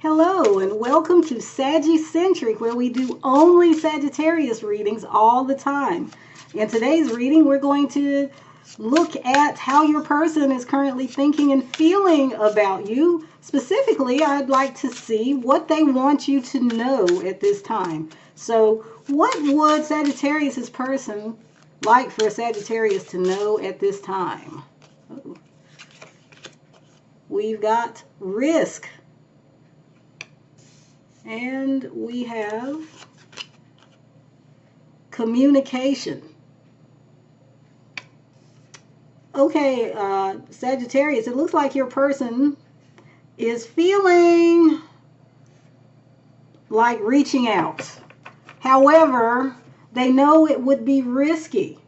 Hello and welcome to Sagi-Centric, where we do only Sagittarius readings all the time. In today's reading, we're going to look at how your person is currently thinking and feeling about you. Specifically, I'd like to see what they want you to know at this time. So, what would Sagittarius's person like for Sagittarius to know at this time? We've got risk. And we have communication. Okay, Sagittarius, it looks like your person is feeling like reaching out. However, they know it would be risky.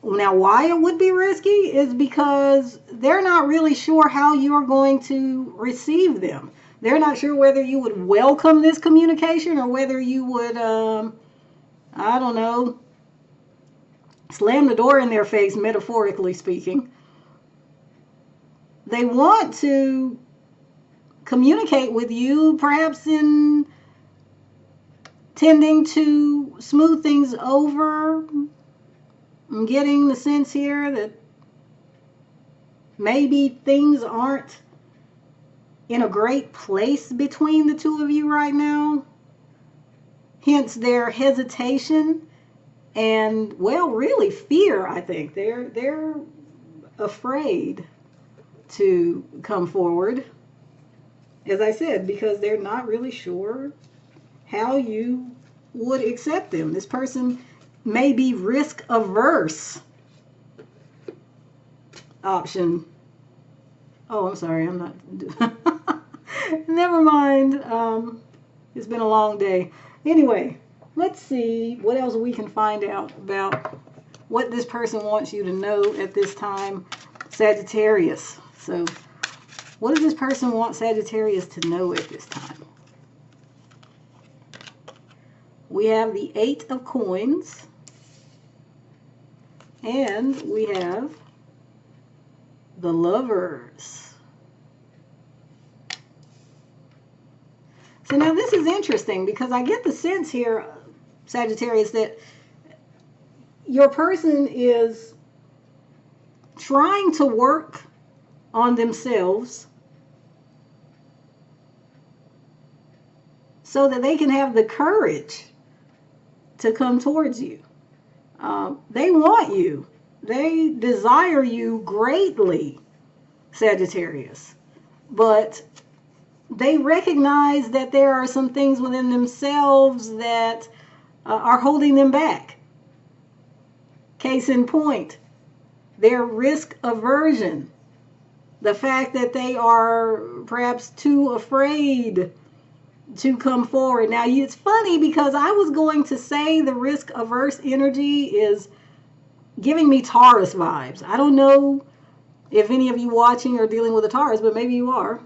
Now, why it would be risky is because they're not really sure how you're going to receive them. They're not sure whether you would welcome this communication or whether you would, I don't know, slam the door in their face, metaphorically speaking. They want to communicate with you, perhaps in tending to smooth things over. I'm getting the sense here that maybe things aren't in a great place between the two of you right now. Hence their hesitation and, well, really fear, I think. They're afraid to come forward, as I said, because they're not really sure how you would accept them. This person may be risk averse. Option. Oh, I'm sorry, I'm not. Never mind. It's been a long day. Anyway, let's see what else we can find out about what this person wants you to know at this time, Sagittarius. So, what does this person want Sagittarius to know at this time? We have the Eight of Coins, and we have the Lovers. So now this is interesting because I get the sense here, Sagittarius, that your person is trying to work on themselves so that they can have the courage to come towards you. They want you. They desire you greatly, Sagittarius. But they recognize that there are some things within themselves that are holding them back. Case in point, their risk aversion. The fact that they are perhaps too afraid to come forward. Now, it's funny because I was going to say the risk averse energy is giving me Taurus vibes. I don't know if any of you watching are dealing with a Taurus, but maybe you are.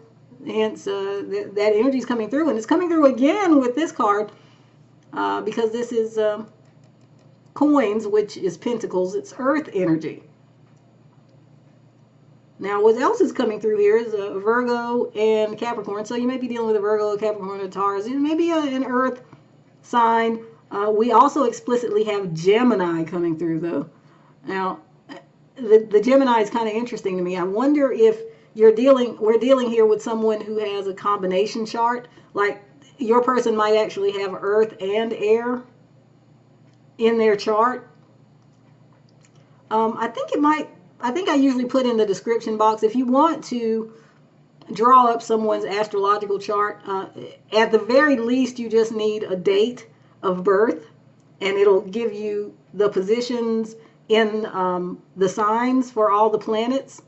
Hence, that energy is coming through. And it's coming through again with this card because this is coins, which is pentacles. It's earth energy. Now, what else is coming through here is a Virgo and Capricorn. So you may be dealing with a Virgo, a Capricorn, a Taurus. It may be an earth sign. We also explicitly have Gemini coming through, though. Now, the Gemini is kind of interesting to me. I wonder if we're dealing here with someone who has a combination chart. Like your person might actually have earth and air in their chart. I think I usually put in the description box, if you want to draw up someone's astrological chart, at the very least you just need a date of birth, and it'll give you the positions in the signs for all the planets.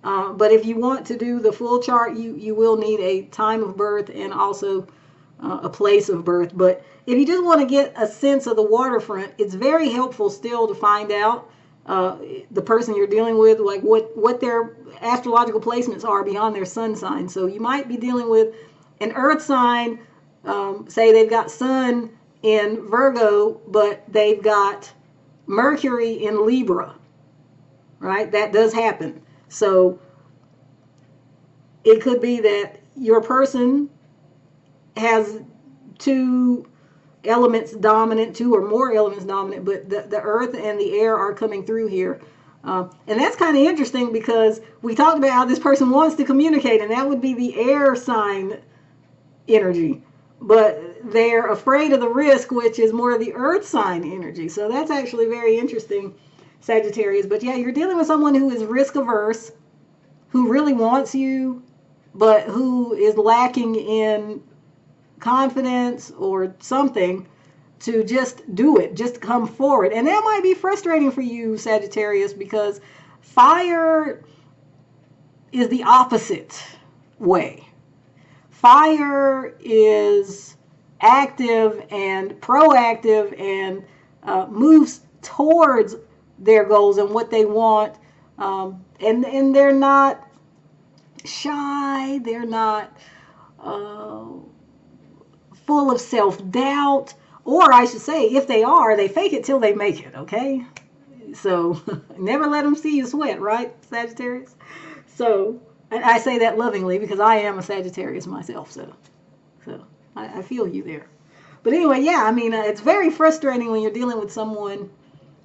But if you want to do the full chart, you will need a time of birth and also a place of birth. But if you just want to get a sense of the waterfront, it's very helpful still to find out the person you're dealing with, like what their astrological placements are beyond their sun sign. So you might be dealing with an earth sign, say they've got sun in Virgo, but they've got Mercury in Libra, right? That does happen. So it could be that your person has two elements dominant, two or more elements dominant, but the earth and the air are coming through here. And that's kind of interesting because we talked about how this person wants to communicate, and that would be the air sign energy. But they're afraid of the risk, which is more of the earth sign energy. So that's actually very interesting, Sagittarius. But yeah, you're dealing with someone who is risk averse, who really wants you, but who is lacking in confidence or something to just do it, just come forward. And that might be frustrating for you, Sagittarius, because fire is the opposite way. Fire is active and proactive and moves towards their goals and what they want. And they're not shy. They're not full of self-doubt. Or I should say, if they are, they fake it till they make it, okay? So never let them see you sweat, right, Sagittarius? So I say that lovingly because I am a Sagittarius myself, so I feel you there. But anyway, yeah, I mean, it's very frustrating when you're dealing with someone,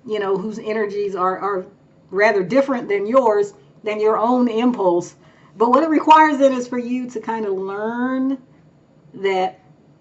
you know, whose energies are rather different than yours, than your own impulse. But what it requires then is for you to kind of learn that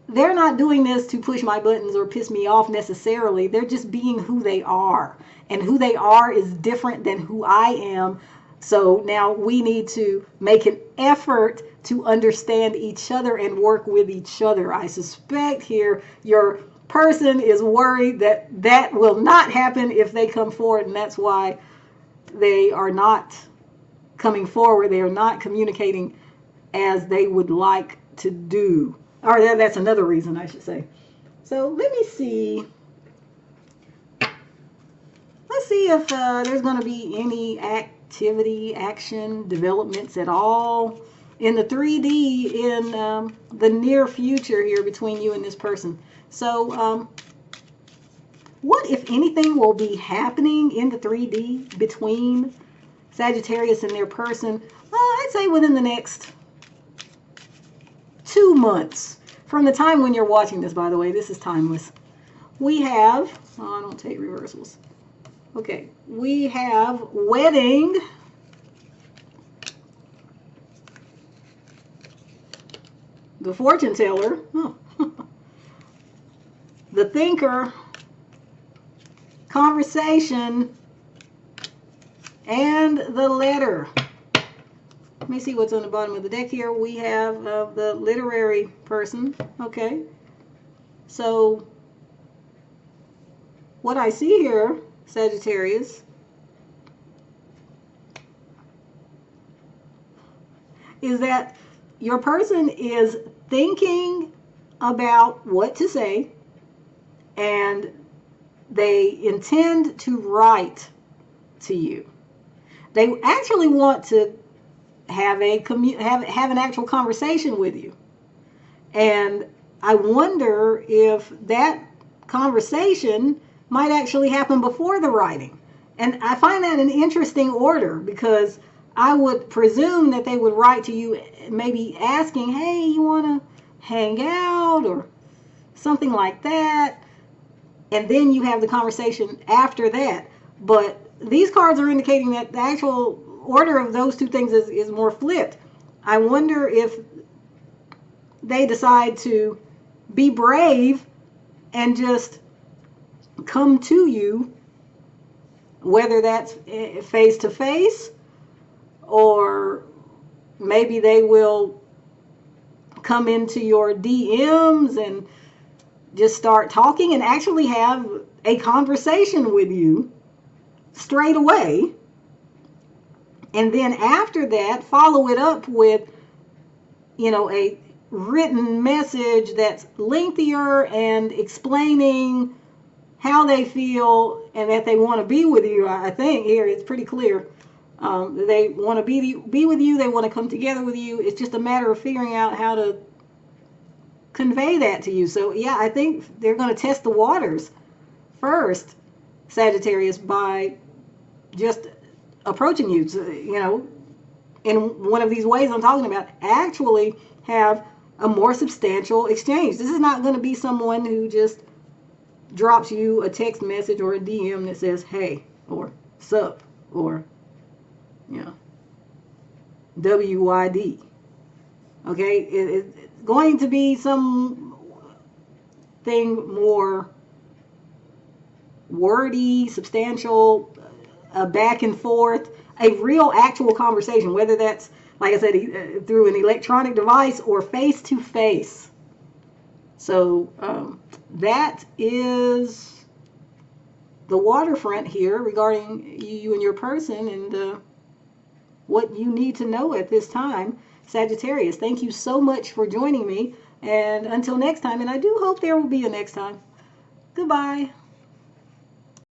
they're not doing this to push my buttons or piss me off necessarily. They're just being who they are. And who they are is different than who I am. So now we need to make an effort to understand each other and work with each other. I suspect here your person is worried that that will not happen if they come forward, and that's why they are not coming forward. They are not communicating as they would like to do. Or that's another reason, I should say. So let me see. Let's see if there's going to be any activity, action, developments at all in the 3D in the near future here between you and this person. So what, if anything, will be happening in the 3D between Sagittarius and their person? I'd say within the next 2 months. From the time when you're watching this, by the way, this is timeless. We have, I don't take reversals. Okay, we have wedding, the fortune teller, the thinker, conversation, and the letter. Let me see what's on the bottom of the deck here. We have the literary person. Okay. So what I see here, Sagittarius, is that your person is thinking about what to say, and they intend to write to you. They actually want to have an actual conversation with you. And I wonder if that conversation might actually happen before the writing. And I find that an interesting order, because I would presume that they would write to you maybe asking, hey, you want to hang out or something like that. And then you have the conversation after that. But these cards are indicating that the actual order of those two things is more flipped. I wonder if they decide to be brave and just come to you, whether that's face to face, or maybe they will come into your DMs and just start talking and actually have a conversation with you straight away. And then after that, follow it up with, a written message that's lengthier and explaining how they feel and that they want to be with you. I think here it's pretty clear. They want to be with you. They want to come together with you. It's just a matter of figuring out how to convey that to you. So yeah, I think they're going to test the waters first, Sagittarius, by just approaching you, in one of these ways I'm talking about. Actually have a more substantial exchange. This is not going to be someone who just drops you a text message or a DM that says, hey, or sup, or, you know, WYD. Okay, it's going to be something more wordy, substantial, back and forth, a real actual conversation, whether that's, like I said, through an electronic device or face to face. So that is the waterfront here regarding you and your person, and what you need to know at this time. Sagittarius, thank you so much for joining me. And until next time, and I do hope there will be a next time. Goodbye.